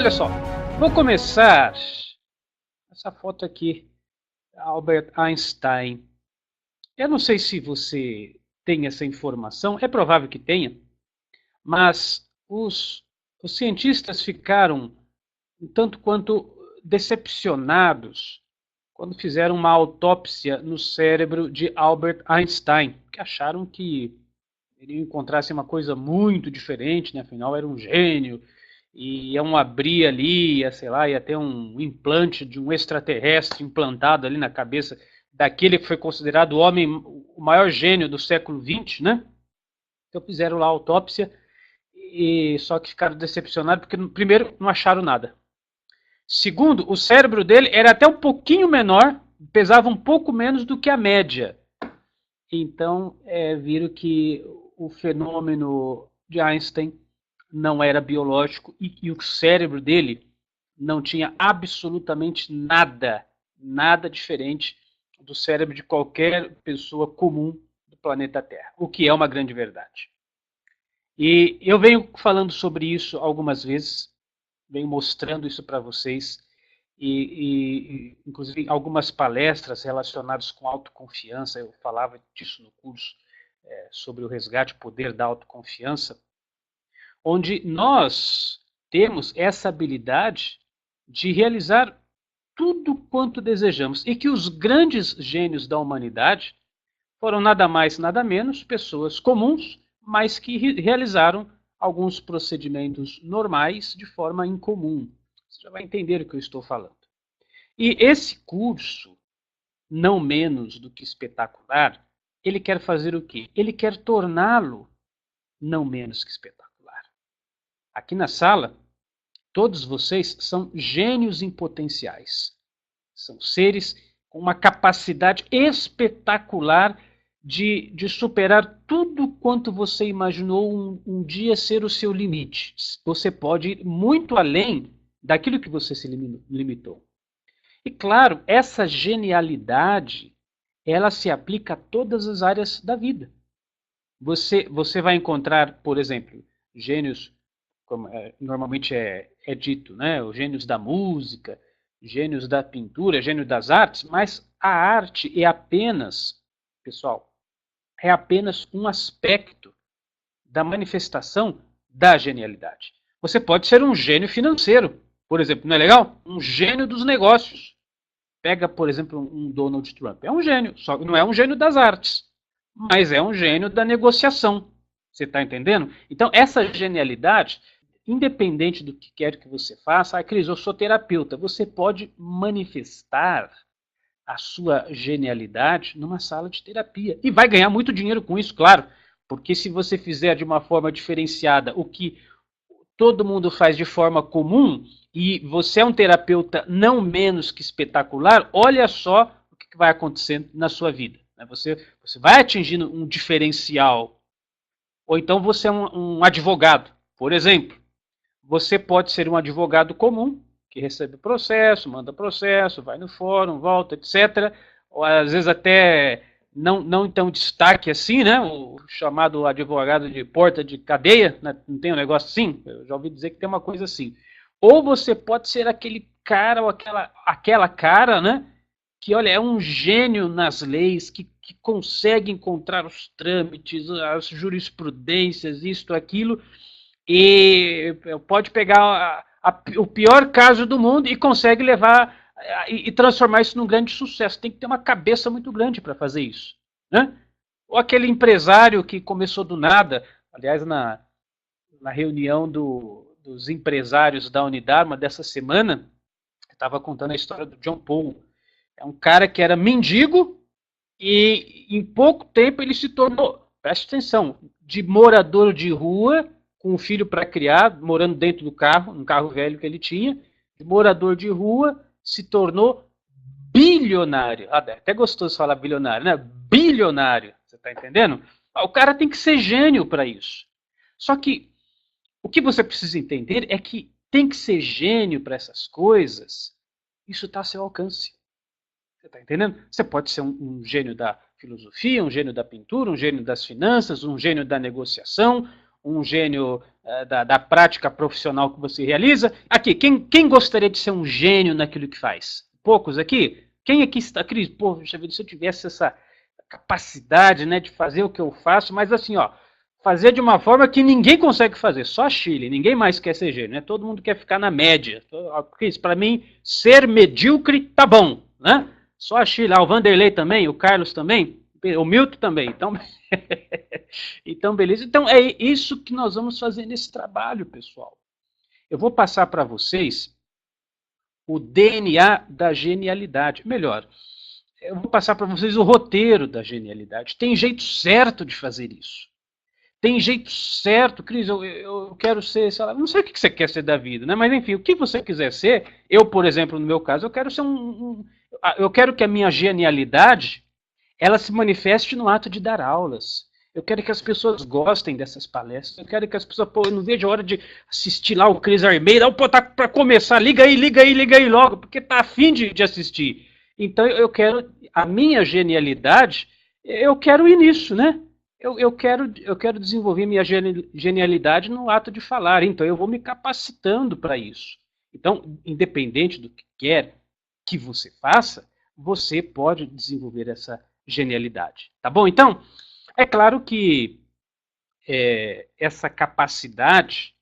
olha só, vou começar essa foto aqui, Albert Einstein. Eu não sei se você tem essa informação, é provável que tenha, mas os cientistas ficaram um tanto quanto decepcionados quando fizeram uma autópsia no cérebro de Albert Einstein, que acharam que iriam encontrar uma coisa muito diferente, né? Afinal era um gênio, e iam abrir ali, sei lá, ia ter um implante de um extraterrestre implantado ali na cabeça daquele que foi considerado o homem, o maior gênio do século XX, né? Então fizeram lá a autópsia, e só que ficaram decepcionados porque, primeiro, não acharam nada. Segundo, o cérebro dele era até um pouquinho menor, pesava um pouco menos do que a média. Então, viram que o fenômeno de Einstein não era biológico e o cérebro dele não tinha absolutamente nada diferente do cérebro de qualquer pessoa comum do planeta Terra, o que é uma grande verdade. E eu venho falando sobre isso algumas vezes, venho mostrando isso para vocês, inclusive algumas palestras relacionadas com autoconfiança, eu falava disso no curso sobre o resgate, o poder da autoconfiança, onde nós temos essa habilidade de realizar tudo quanto desejamos e que os grandes gênios da humanidade foram nada mais, nada menos pessoas comuns, mas que realizaram alguns procedimentos normais de forma incomum. Você já vai entender o que eu estou falando. E esse curso, não menos do que espetacular, ele quer fazer o quê? Ele quer torná-lo não menos que espetacular. Aqui na sala, todos vocês são gênios em potenciais. São seres com uma capacidade espetacular de superar tudo quanto você imaginou um dia ser o seu limite. Você pode ir muito além daquilo que você se limitou. E claro, essa genialidade, ela se aplica a todas as áreas da vida. Você vai encontrar, por exemplo, gênios, como normalmente é dito, né? Os gênios da música, gênios da pintura, gênios das artes, mas a arte é apenas, pessoal, é apenas um aspecto da manifestação da genialidade. Você pode ser um gênio financeiro, por exemplo, não é legal? Um gênio dos negócios. Pega, por exemplo, um Donald Trump. É um gênio, só que não é um gênio das artes, mas é um gênio da negociação. Você está entendendo? Então, essa genialidade, independente do que quer que você faça, Cris, eu sou terapeuta, você pode manifestar a sua genialidade numa sala de terapia. E vai ganhar muito dinheiro com isso, claro, porque se você fizer de uma forma diferenciada o que todo mundo faz de forma comum, e você é um terapeuta não menos que espetacular, olha só o que vai acontecendo na sua vida. Você vai atingindo um diferencial. Ou então você é um advogado, por exemplo. Você pode ser um advogado comum, que recebe processo, manda processo, vai no fórum, volta, etc. Ou às vezes até não tão destaque assim, né? O chamado advogado de porta de cadeia, né? Não tem um negócio assim? Eu já ouvi dizer que tem uma coisa assim. Ou você pode ser aquele cara ou aquela cara, né? Que, olha, é um gênio nas leis, que consegue encontrar os trâmites, as jurisprudências, isto, aquilo, e pode pegar o pior caso do mundo e consegue levar e transformar isso num grande sucesso. Tem que ter uma cabeça muito grande para fazer isso, né? Ou aquele empresário que começou do nada, aliás, na reunião dos empresários da Unidarma dessa semana, estava contando a história do John Paul. É um cara que era mendigo e em pouco tempo ele se tornou, preste atenção, de morador de rua, com um filho para criar, morando dentro do carro, um carro velho que ele tinha, de morador de rua, se tornou bilionário. Até gostoso falar bilionário, né? Bilionário, você está entendendo? O cara tem que ser gênio para isso. Só que o que você precisa entender é que tem que ser gênio para essas coisas, isso está a seu alcance. Você está entendendo? Você pode ser um gênio da filosofia, um gênio da pintura, um gênio das finanças, um gênio da negociação, um gênio da prática profissional que você realiza. Aqui, quem gostaria de ser um gênio naquilo que faz? Poucos aqui? Quem aqui está, Cris? Pô, se eu tivesse essa capacidade, né, de fazer o que eu faço, mas assim, ó, fazer de uma forma que ninguém consegue fazer, só Chile, ninguém mais quer ser gênio, né? Todo mundo quer ficar na média. Cris, para mim, ser medíocre tá bom, né? Só a Chile, o Vanderlei também, o Carlos também, o Milton também, então, então beleza. Então é isso que nós vamos fazer nesse trabalho, pessoal. Eu vou passar para vocês o DNA da genialidade, melhor, eu vou passar para vocês o roteiro da genialidade. Tem jeito certo de fazer isso. Tem jeito certo, Cris, eu quero ser, sei lá, não sei o que você quer ser da vida, né? Mas enfim, o que você quiser ser, eu, por exemplo, no meu caso, eu quero ser eu quero que a minha genialidade ela se manifeste no ato de dar aulas. Eu quero que as pessoas gostem dessas palestras. Eu quero que as pessoas, pô, eu não vejo a hora de assistir lá o Cris Armeida. Pô, tá para começar, liga aí logo, porque tá afim de assistir. Então eu quero, a minha genialidade, eu quero ir nisso, né? Eu quero desenvolver minha genialidade no ato de falar. Então eu vou me capacitando para isso. Então, independente do que quer que você faça, você pode desenvolver essa genialidade. Tá bom? Então, é claro que essa capacidade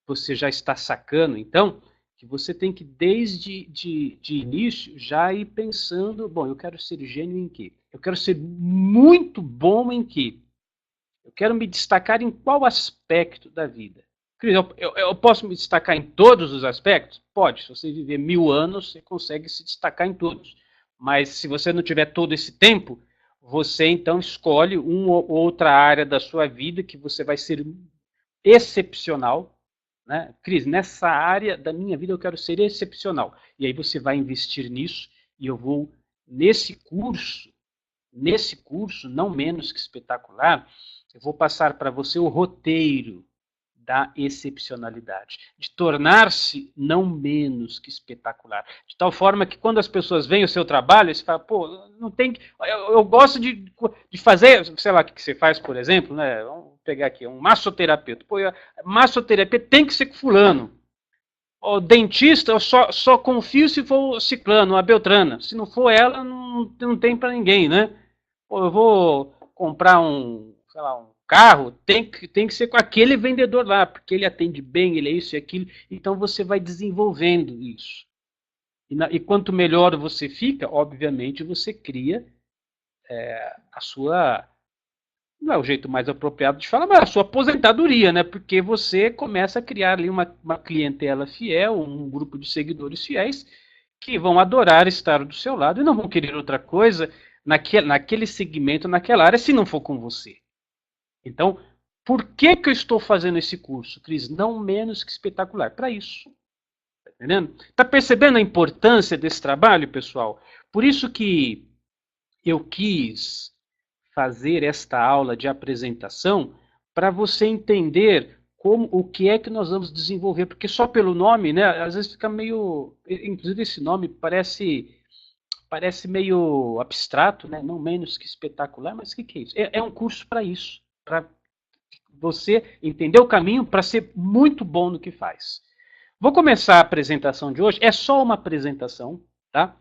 você já está sacando, então, que você tem que, desde de início, já ir pensando, bom, eu quero ser gênio em quê? Eu quero ser muito bom em quê? Eu quero me destacar em qual aspecto da vida? Cris, eu posso me destacar em todos os aspectos? Pode. Se você viver 1000 anos, você consegue se destacar em todos. Mas se você não tiver todo esse tempo, você então escolhe uma ou outra área da sua vida que você vai ser excepcional. Né? Cris, nessa área da minha vida eu quero ser excepcional. E aí você vai investir nisso e eu vou, nesse curso, não menos que espetacular, eu vou passar para você o roteiro da excepcionalidade, de tornar-se não menos que espetacular, de tal forma que quando as pessoas veem o seu trabalho, você fala, pô, não tem, eu gosto de fazer, sei lá o que você faz, por exemplo, né? Vamos pegar aqui, um massoterapeuta, pô, massoterapia tem que ser com fulano, o dentista eu só confio se for o ciclano, a beltrana, se não for ela, não tem para ninguém, né? Pô, eu vou comprar sei lá, um carro, tem que ser com aquele vendedor lá, porque ele atende bem, ele é isso e aquilo. Então você vai desenvolvendo isso. E quanto melhor você fica, obviamente você cria a sua, não é o jeito mais apropriado de falar, mas a sua aposentadoria, né? Porque você começa a criar ali uma clientela fiel, um grupo de seguidores fiéis que vão adorar estar do seu lado e não vão querer outra coisa naquele segmento, naquela área, se não for com você. Então, por que eu estou fazendo esse curso, Cris? Não menos que espetacular. Para isso. Tá entendendo? Tá percebendo a importância desse trabalho, pessoal? Por isso que eu quis fazer esta aula de apresentação para você entender o que é que nós vamos desenvolver, porque só pelo nome, né, às vezes fica meio, inclusive esse nome parece meio abstrato, né, não menos que espetacular, mas o que é isso? É um curso para isso, para você entender o caminho para ser muito bom no que faz. Vou começar a apresentação de hoje, é só uma apresentação, tá?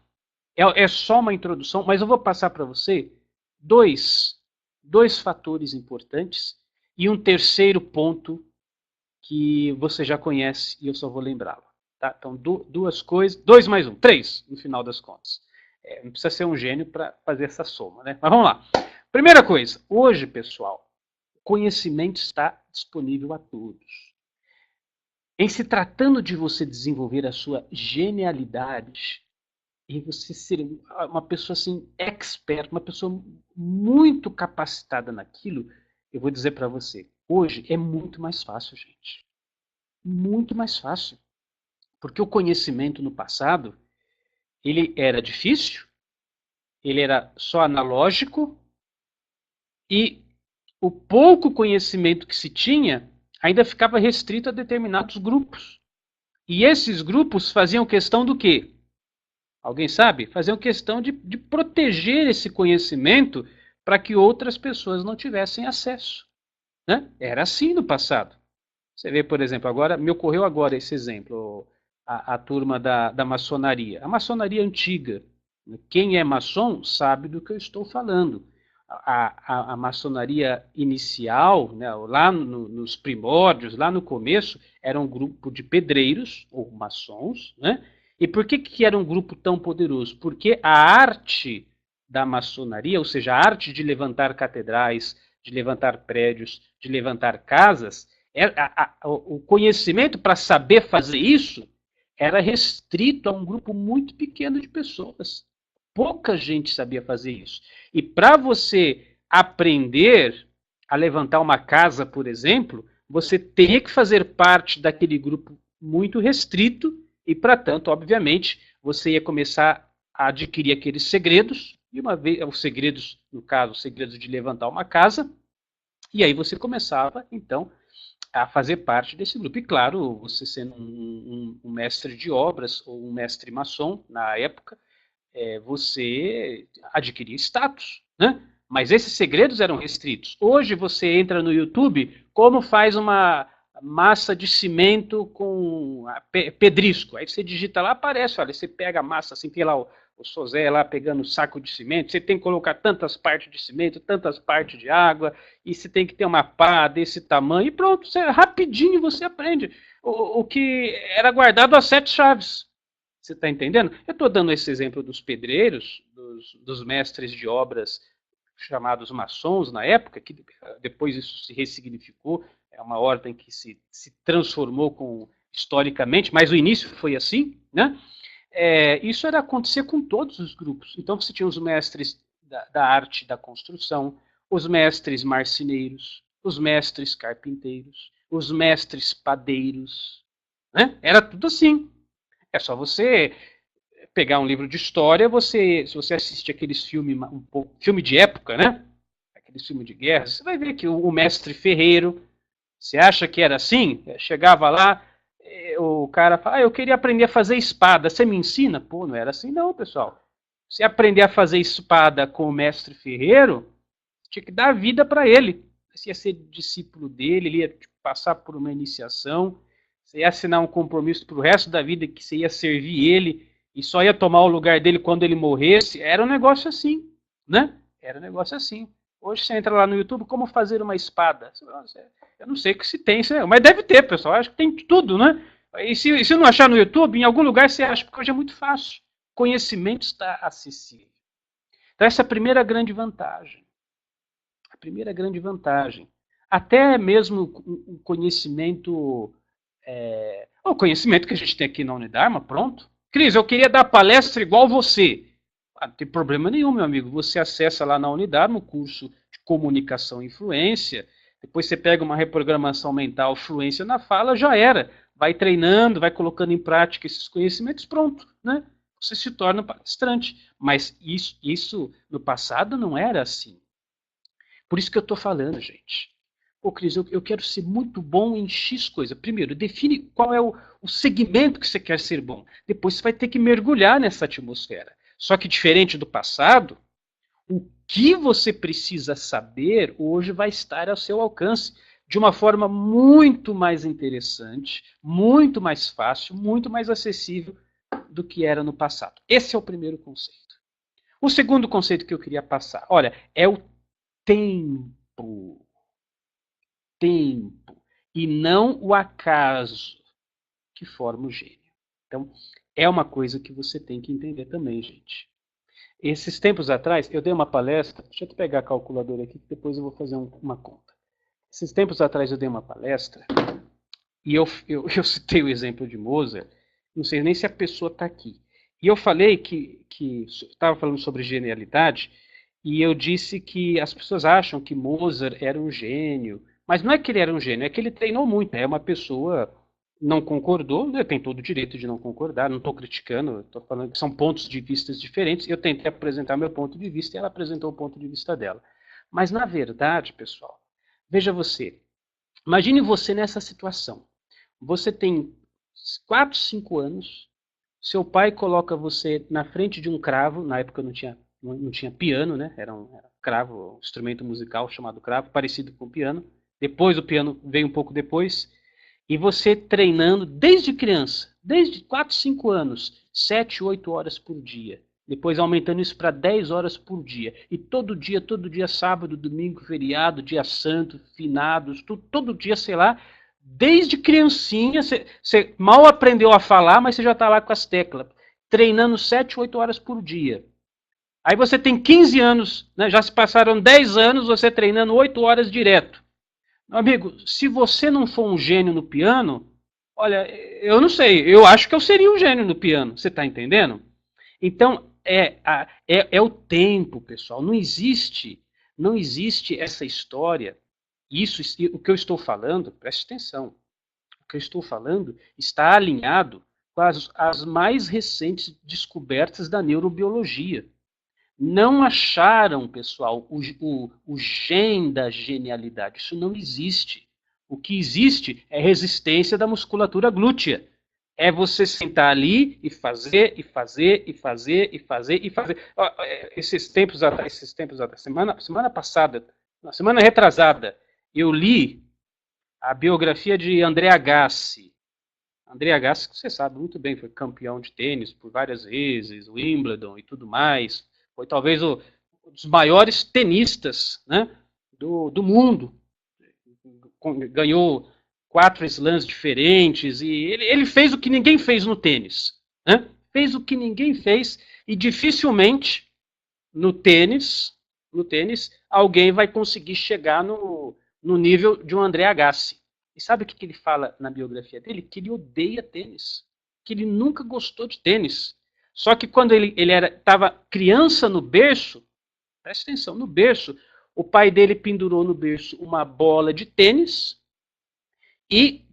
É só uma introdução, mas eu vou passar para você dois fatores importantes e um terceiro ponto que você já conhece e eu só vou lembrá-lo. Tá? Então, duas coisas, 2 mais 1, 3 no final das contas. Não precisa ser um gênio para fazer essa soma, né? Mas vamos lá. Primeira coisa, hoje, pessoal, o conhecimento está disponível a todos. Em se tratando de você desenvolver a sua genialidade, e você ser uma pessoa assim, expert, uma pessoa muito capacitada naquilo, eu vou dizer para você, hoje é muito mais fácil, gente. Muito mais fácil. Porque o conhecimento no passado, ele era difícil, ele era só analógico, e o pouco conhecimento que se tinha ainda ficava restrito a determinados grupos. E esses grupos faziam questão do quê? Alguém sabe? Faziam questão de proteger esse conhecimento para que outras pessoas não tivessem acesso. né? Era assim no passado. Você vê, por exemplo, agora me ocorreu agora esse exemplo, a turma da maçonaria. A maçonaria antiga. Quem é maçom sabe do que eu estou falando. A maçonaria inicial, né, lá nos primórdios, lá no começo, era um grupo de pedreiros, ou maçons, né? E por que era um grupo tão poderoso? Porque a arte da maçonaria, ou seja, a arte de levantar catedrais, de levantar prédios, de levantar casas, o conhecimento para saber fazer isso era restrito a um grupo muito pequeno de pessoas. Pouca gente sabia fazer isso. E para você aprender a levantar uma casa, por exemplo, você teria que fazer parte daquele grupo muito restrito e, para tanto, obviamente, você ia começar a adquirir aqueles segredos, e uma vez, os segredos, no caso, os segredos de levantar uma casa, e aí você começava, então, a fazer parte desse grupo. E claro, você sendo um mestre de obras ou um mestre maçom na época, você adquiria status, né? Mas esses segredos eram restritos. Hoje você entra no YouTube, como faz uma massa de cimento com pedrisco. Aí você digita lá, aparece, olha, você pega a massa, assim, tem lá o Sozé lá pegando um saco de cimento, você tem que colocar tantas partes de cimento, tantas partes de água, e você tem que ter uma pá desse tamanho, e pronto, rapidinho você aprende o que era guardado a 7 chaves. Você está entendendo? Eu estou dando esse exemplo dos pedreiros, dos mestres de obras chamados maçons na época, que depois isso se ressignificou, é uma ordem que se transformou historicamente, mas o início foi assim, né? Isso era acontecer com todos os grupos. Então você tinha os mestres da arte da construção, os mestres marceneiros, os mestres carpinteiros, os mestres padeiros, né? Era tudo assim. É só você pegar um livro de história, se você assiste aqueles filmes filme de época, né? Aqueles filmes de guerra, você vai ver que o mestre ferreiro, você acha que era assim? Chegava lá, o cara fala, eu queria aprender a fazer espada, você me ensina? Pô, não era assim não, pessoal. Se aprender a fazer espada com o mestre ferreiro, tinha que dar vida para ele. Você ia ser discípulo dele, ele ia passar por uma iniciação, você ia assinar um compromisso para o resto da vida que você ia servir ele e só ia tomar o lugar dele quando ele morresse. Era um negócio assim, né? Era um negócio assim. Hoje você entra lá no YouTube, como fazer uma espada. Eu não sei se tem, mas deve ter, pessoal. Acho que tem tudo, né? E se não achar no YouTube, em algum lugar você acha, porque hoje é muito fácil. Conhecimento está acessível. Então essa é a primeira grande vantagem. A primeira grande vantagem. Até mesmo o conhecimento, o conhecimento que a gente tem aqui na Unidarma, pronto. Cris, eu queria dar palestra igual você. Não tem problema nenhum, meu amigo. Você acessa lá na Unidarma o curso de comunicação e influência. Depois você pega uma reprogramação mental, fluência na fala, já era. Vai treinando, vai colocando em prática esses conhecimentos, pronto, né? Você se torna palestrante. Mas isso no passado não era assim. Por isso que eu estou falando, gente. Pô, Cris, eu quero ser muito bom em X coisa. Primeiro, define qual é o segmento que você quer ser bom. Depois você vai ter que mergulhar nessa atmosfera. Só que diferente do passado, o que você precisa saber hoje vai estar ao seu alcance de uma forma muito mais interessante, muito mais fácil, muito mais acessível do que era no passado. Esse é o primeiro conceito. O segundo conceito que eu queria passar, olha, é o tempo. Tempo. E não o acaso que forma o gênio. Então, é uma coisa que você tem que entender também, gente. Esses tempos atrás, eu dei uma palestra, deixa eu pegar a calculadora aqui, que depois eu vou fazer uma conta. Esses tempos atrás eu dei uma palestra, e eu citei o exemplo de Mozart, não sei nem se a pessoa está aqui. E eu falei que estava falando sobre genialidade, e eu disse que as pessoas acham que Mozart era um gênio, mas não é que ele era um gênio, é que ele treinou muito. É uma pessoa não concordou, né, tem todo o direito de não concordar, não estou criticando, estou falando que são pontos de vista diferentes. Eu tentei apresentar meu ponto de vista e ela apresentou o ponto de vista dela. Mas, na verdade, pessoal, veja você, imagine você nessa situação. Você tem 4, 5 anos, seu pai coloca você na frente de um cravo, na época não tinha piano, né? Era um cravo, um instrumento musical chamado cravo, parecido com piano. Depois o piano veio um pouco depois. E você treinando desde criança, desde 4, 5 anos, 7, 8 horas por dia. Depois aumentando isso para 10 horas por dia. E todo dia, sábado, domingo, feriado, dia santo, finados, todo dia, sei lá. Desde criancinha, você mal aprendeu a falar, mas você já está lá com as teclas. Treinando 7, 8 horas por dia. Aí você tem 15 anos, né, já se passaram 10 anos você treinando 8 horas direto. Meu amigo, se você não for um gênio no piano, olha, eu não sei, eu acho que eu seria um gênio no piano, você está entendendo? Então, é o tempo, pessoal, não existe essa história, isso, o que eu estou falando, preste atenção, o que eu estou falando está alinhado com as mais recentes descobertas da neurobiologia. Não acharam, pessoal, o gen da genialidade. Isso não existe. O que existe é resistência da musculatura glútea. É você sentar ali e fazer, e fazer, e fazer, e fazer, e fazer. Esses tempos atrás, semana passada, na semana retrasada, eu li a biografia de André Agassi. André Agassi, que você sabe muito bem, foi campeão de tênis por várias vezes, Wimbledon e tudo mais. Foi talvez um dos maiores tenistas, né, do mundo. Ganhou 4 slams diferentes e ele fez o que ninguém fez no tênis. Né? Fez o que ninguém fez e dificilmente no tênis, alguém vai conseguir chegar no nível de um André Agassi. E sabe o que ele fala na biografia dele? Que ele odeia tênis. Que ele nunca gostou de tênis. Só que quando ele estava criança no berço, presta atenção, no berço, o pai dele pendurou no berço uma bola de tênis e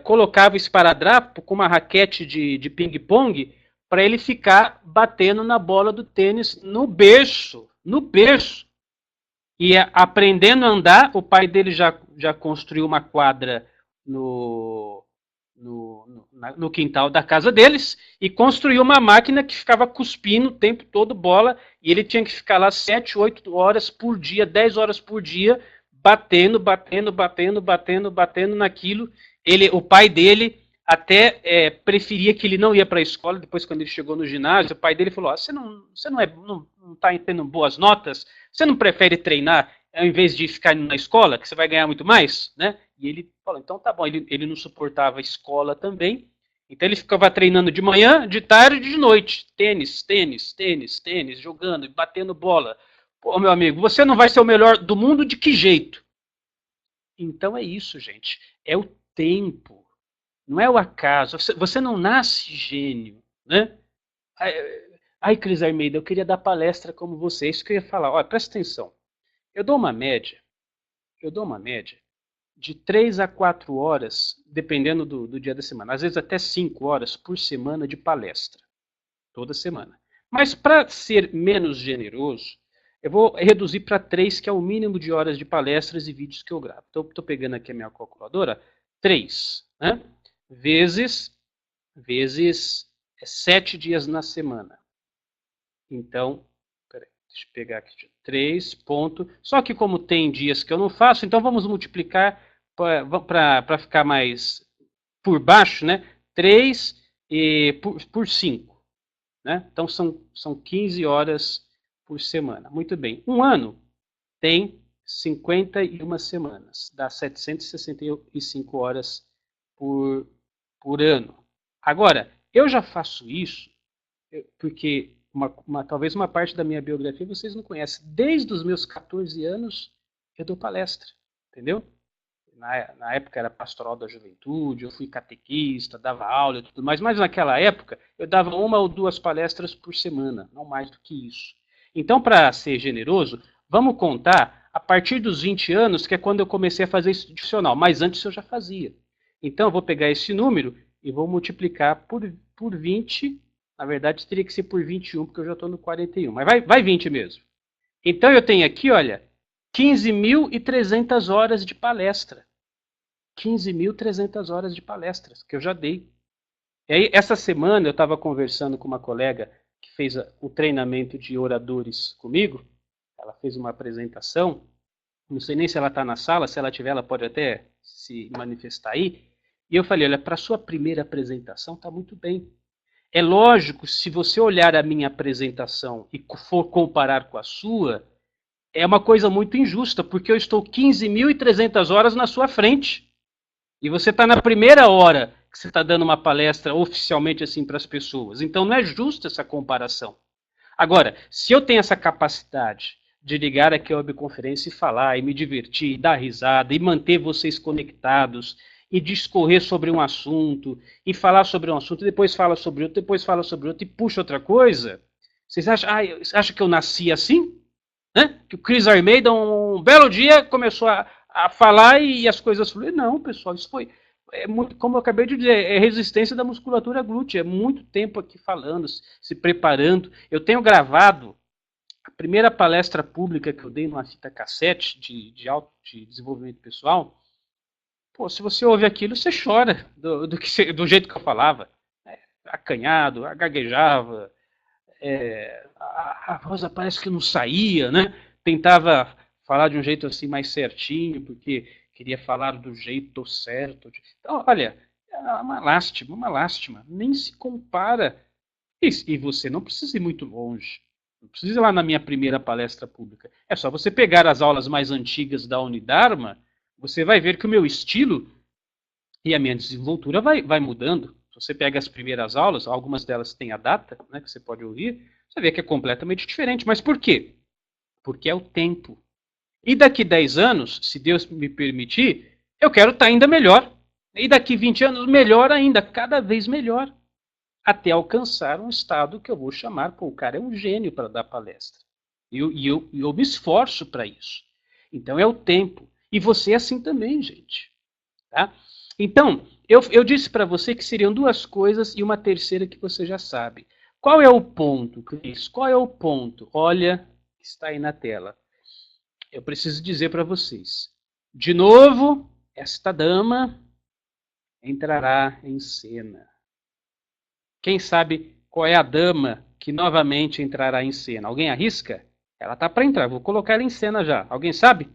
colocava esparadrapo com uma raquete de ping-pong para ele ficar batendo na bola do tênis no berço. No berço. E aprendendo a andar, o pai dele já construiu uma quadra no quintal da casa deles e construiu uma máquina que ficava cuspindo o tempo todo bola e ele tinha que ficar lá 7, 8 horas por dia, 10 horas por dia, batendo naquilo. O pai dele até preferia que ele não ia para a escola. Depois, quando ele chegou no ginásio, o pai dele falou: você não está tendo boas notas? Você não prefere treinar ao invés de ficar na escola, que você vai ganhar muito mais? Né? E ele falou: então tá bom. Ele não suportava a escola também. Então ele ficava treinando de manhã, de tarde e de noite. Tênis, jogando e batendo bola. Pô, meu amigo, você não vai ser o melhor do mundo de que jeito? Então é isso, gente. É o tempo. Não é o acaso. Você não nasce gênio, né? Ai, Cris Armeida, eu queria dar palestra como você. É isso que eu ia falar. Olha, presta atenção. Eu dou uma média de 3 a 4 horas, dependendo do dia da semana. Às vezes até 5 horas por semana de palestra. Toda semana. Mas para ser menos generoso, eu vou reduzir para 3, que é o mínimo de horas de palestras e vídeos que eu gravo. Então, estou pegando aqui a minha calculadora. 3, né? Vezes 7 dias na semana. Então, peraí, deixa eu pegar aqui. 3 ponto. Só que como tem dias que eu não faço, então vamos multiplicar para ficar mais por baixo, né? 3 por 5. Né? Então são 15 horas por semana. Muito bem. Um ano tem 51 semanas. Dá 765 horas por ano. Agora, eu já faço isso porque talvez uma parte da minha biografia vocês não conhecem. Desde os meus 14 anos eu dou palestra, entendeu? Na época era pastoral da juventude, eu fui catequista, dava aula e tudo mais, mas naquela época eu dava 1 ou 2 palestras por semana, não mais do que isso. Então, para ser generoso, vamos contar a partir dos 20 anos, que é quando eu comecei a fazer isso institucional, mas antes eu já fazia. Então, eu vou pegar esse número e vou multiplicar por 20, na verdade teria que ser por 21, porque eu já estou no 41, mas vai 20 mesmo. Então, eu tenho aqui, olha, 15.300 horas de palestra. 15.300 horas de palestras que eu já dei. E aí, essa semana eu estava conversando com uma colega que fez o treinamento de oradores comigo. Ela fez uma apresentação não sei nem se ela está na sala, se ela tiver, ela pode até se manifestar aí. E eu falei, olha, para a sua primeira apresentação está muito bem. É lógico, se você olhar a minha apresentação e for comparar com a sua, é uma coisa muito injusta, porque eu estou 15.300 horas na sua frente. E você está na primeira hora que você está dando uma palestra oficialmente assim para as pessoas. Então não é justa essa comparação. Agora, se eu tenho essa capacidade de ligar aqui a webconferência e falar, e me divertir, e dar risada, e manter vocês conectados, e discorrer sobre um assunto, e falar sobre um assunto, e depois fala sobre outro, depois fala sobre outro, e puxa outra coisa, vocês acham que eu nasci assim? Né? Que o Chris Armeda, um belo dia, começou a falar e as coisas fluíram? Não, pessoal, isso foi... É muito, como eu acabei de dizer, é resistência da musculatura glútea. É muito tempo aqui falando, se preparando. Eu tenho gravado a primeira palestra pública que eu dei numa fita cassete de desenvolvimento pessoal. Pô, se você ouve aquilo, você chora do jeito que eu falava. Acanhado, gaguejava, a voz parece que não saía, né? Tentava falar de um jeito assim mais certinho, porque queria falar do jeito certo. Então, olha, é uma lástima. Nem se compara. E você não precisa ir muito longe. Não precisa ir lá na minha primeira palestra pública. É só você pegar as aulas mais antigas da Unidarma, você vai ver que o meu estilo e a minha desenvoltura vai mudando. Se você pega as primeiras aulas, algumas delas têm a data, né, que você pode ouvir, você vê que é completamente diferente. Mas por quê? Porque é o tempo. E daqui 10 anos, se Deus me permitir, eu quero estar ainda melhor. E daqui 20 anos, melhor ainda, cada vez melhor. Até alcançar um estado que eu vou chamar, pô, o cara é um gênio para dar palestra. E eu me esforço para isso. Então é o tempo. E você é assim também, gente. Tá? Então, eu disse para você que seriam duas coisas e uma terceira que você já sabe. Qual é o ponto, Cris? Qual é o ponto? Olha, está aí na tela. Eu preciso dizer para vocês. De novo, esta dama entrará em cena. Quem sabe qual é a dama que novamente entrará em cena? Alguém arrisca? Ela está para entrar, vou colocar ela em cena já. Alguém sabe?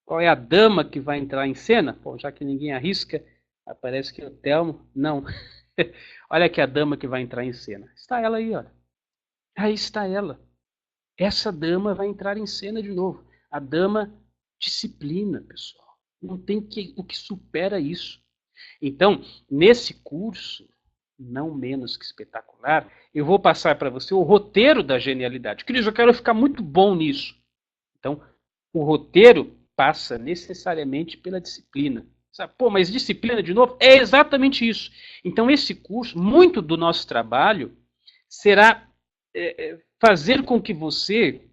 Qual é a dama que vai entrar em cena? Bom, já que ninguém arrisca, parece que o Telmo... Não. Olha aqui a dama que vai entrar em cena. Está ela aí, olha. Aí está ela. Essa dama vai entrar em cena de novo. A dama disciplina, pessoal. Não tem o que supera isso. Então, nesse curso, não menos que espetacular, eu vou passar para você o roteiro da genialidade. Cris, eu quero ficar muito bom nisso. Então, o roteiro passa necessariamente pela disciplina. Sabe? Pô, mas disciplina de novo? É exatamente isso. Então, esse curso, muito do nosso trabalho será fazer com que você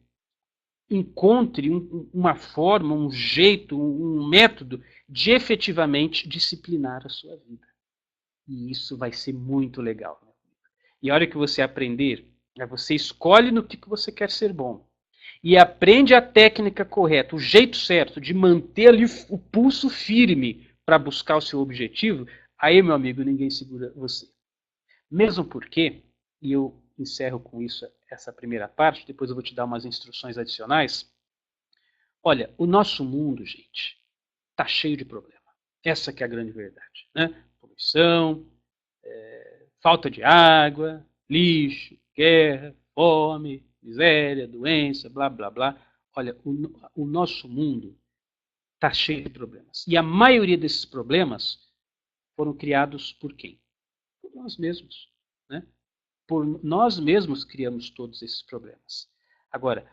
encontre uma forma, um jeito, um método de efetivamente disciplinar a sua vida. E isso vai ser muito legal. E a hora que você aprender, você escolhe no que você quer ser bom. E aprende a técnica correta, o jeito certo de manter ali o pulso firme para buscar o seu objetivo, aí, meu amigo, ninguém segura você. Mesmo porque, e eu encerro com isso essa primeira parte, depois eu vou te dar umas instruções adicionais. Olha, o nosso mundo, gente, está cheio de problema. Essa que é a grande verdade. Né? Poluição, falta de água, lixo, guerra, fome, miséria, doença, blá, blá, blá. Olha, o nosso mundo está cheio de problemas. E a maioria desses problemas foram criados por quem? Por nós mesmos. Né? Por nós mesmos criamos todos esses problemas. Agora,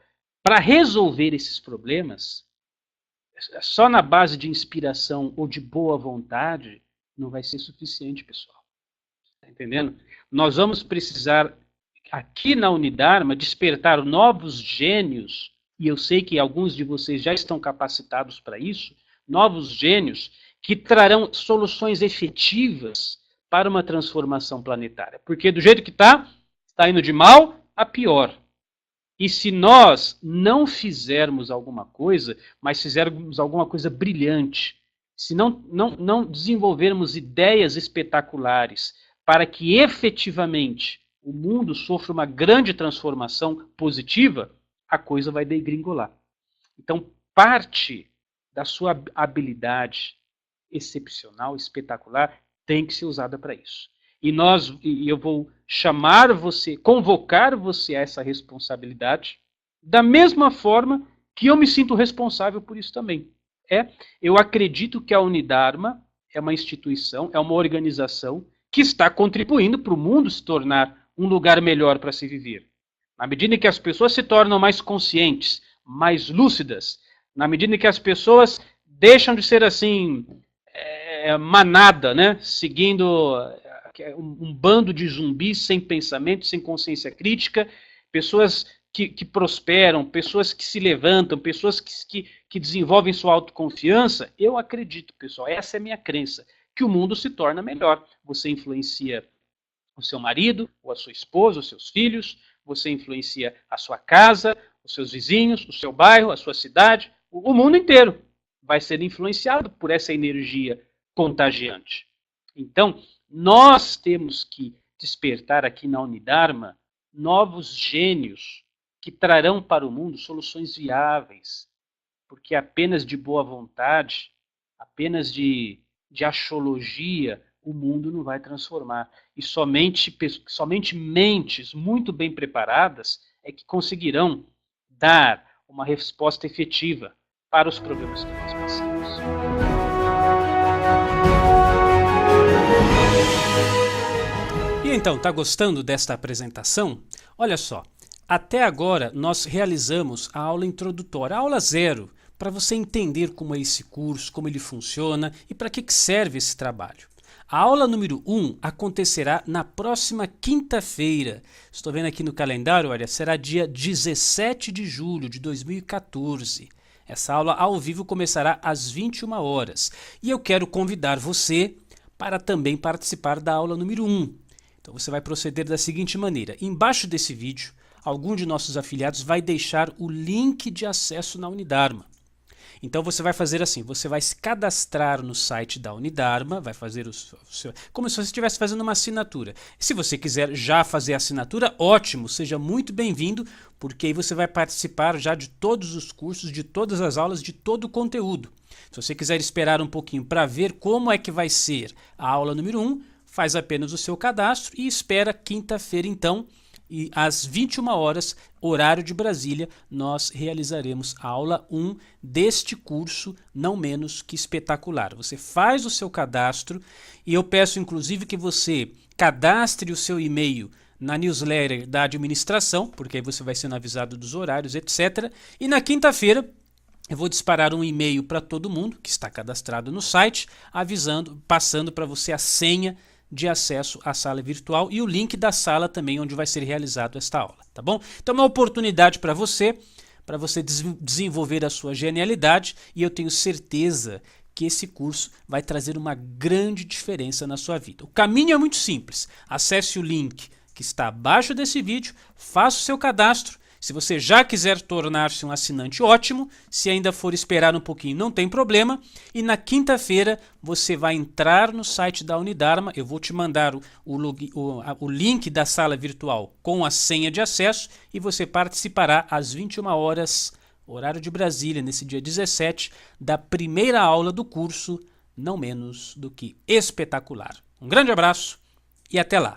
para resolver esses problemas, só na base de inspiração ou de boa vontade, não vai ser suficiente, pessoal. Está entendendo? Nós vamos precisar, aqui na Unidarma, despertar novos gênios, e eu sei que alguns de vocês já estão capacitados para isso, novos gênios que trarão soluções efetivas para uma transformação planetária. Porque do jeito que está indo de mal a pior. E se nós não fizermos alguma coisa, mas fizermos alguma coisa brilhante, se não desenvolvermos ideias espetaculares para que efetivamente o mundo sofra uma grande transformação positiva, a coisa vai degringolar. Então, parte da sua habilidade excepcional, espetacular, tem que ser usada para isso. E eu vou chamar você, convocar você a essa responsabilidade, da mesma forma que eu me sinto responsável por isso também. Eu acredito que a Unidarma é uma instituição, é uma organização que está contribuindo para o mundo se tornar um lugar melhor para se viver. Na medida em que as pessoas se tornam mais conscientes, mais lúcidas, na medida em que as pessoas deixam de ser assim, manada, né? Seguindo um bando de zumbis sem pensamento, sem consciência crítica, pessoas que prosperam, pessoas que se levantam, pessoas que desenvolvem sua autoconfiança, eu acredito, pessoal, essa é a minha crença, que o mundo se torna melhor. Você influencia o seu marido, ou a sua esposa, os seus filhos, você influencia a sua casa, os seus vizinhos, o seu bairro, a sua cidade, o mundo inteiro vai ser influenciado por essa energia contagiante. Então, nós temos que despertar aqui na Unidarma novos gênios que trarão para o mundo soluções viáveis, porque apenas de boa vontade, apenas de axiologia, o mundo não vai transformar. E somente mentes muito bem preparadas é que conseguirão dar uma resposta efetiva para os problemas que nós passamos. E então, tá gostando desta apresentação? Olha só, até agora nós realizamos a aula introdutória, a aula 0, para você entender como é esse curso, como ele funciona e para que serve esse trabalho. A aula número 1 acontecerá na próxima quinta-feira. Estou vendo aqui no calendário, olha, será dia 17 de julho de 2014. Essa aula ao vivo começará às 21 horas. E eu quero convidar você para também participar da aula número 1. Então você vai proceder da seguinte maneira. Embaixo desse vídeo, algum de nossos afiliados vai deixar o link de acesso na Unidarma. Então você vai fazer assim, você vai se cadastrar no site da Unidarma, vai fazer como se você estivesse fazendo uma assinatura. Se você quiser já fazer a assinatura, ótimo, seja muito bem-vindo, porque aí você vai participar já de todos os cursos, de todas as aulas, de todo o conteúdo. Se você quiser esperar um pouquinho para ver como é que vai ser a aula número 1, faz apenas o seu cadastro e espera quinta-feira então, e às 21 horas, horário de Brasília, nós realizaremos a aula 1 deste curso, não menos que espetacular. Você faz o seu cadastro e eu peço inclusive que você cadastre o seu e-mail na newsletter da administração, porque aí você vai sendo avisado dos horários, etc. E na quinta-feira eu vou disparar um e-mail para todo mundo que está cadastrado no site, avisando, passando para você a senha de acesso à sala virtual e o link da sala também onde vai ser realizado esta aula, tá bom? Então é uma oportunidade para você desenvolver a sua genialidade e eu tenho certeza que esse curso vai trazer uma grande diferença na sua vida. O caminho é muito simples, acesse o link que está abaixo desse vídeo, faça o seu cadastro. Se você já quiser tornar-se um assinante, ótimo. Se ainda for esperar um pouquinho, não tem problema. E na quinta-feira você vai entrar no site da Unidarma. Eu vou te mandar o link da sala virtual com a senha de acesso e você participará às 21 horas, horário de Brasília, nesse dia 17, da primeira aula do curso, não menos do que espetacular. Um grande abraço e até lá!